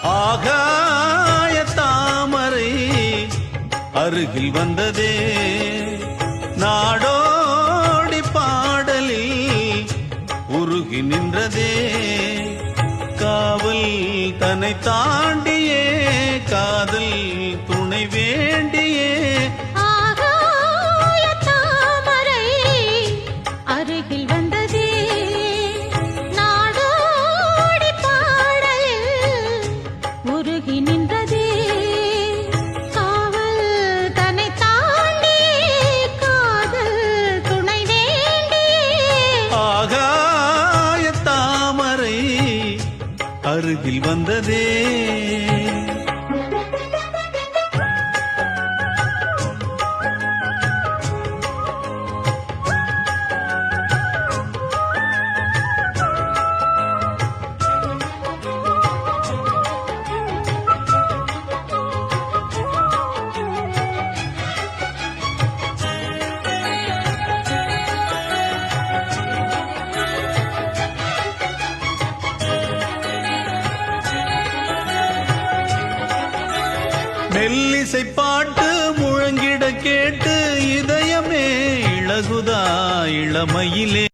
ஆகாய தாமரை அருகில் வந்ததே, நாடோடி பாடலில் உருகி நின்றதே. காவல் தன்னை தாண்டியே காதல் துணை வேண்டியே. ஆகாய தாமரை அருகில் வந்ததே, நாடோடி பாடலில் உருகி நின்றதே. காவல் தன்னை தாண்டியே காதல் துணை வேண்டியே. ஆகாய தாமரை அருகில் வந்ததே. மெல்லிசை பாட்டு முழங்கிட கேட்டு இதயமே இளகுதா இளமையிலே.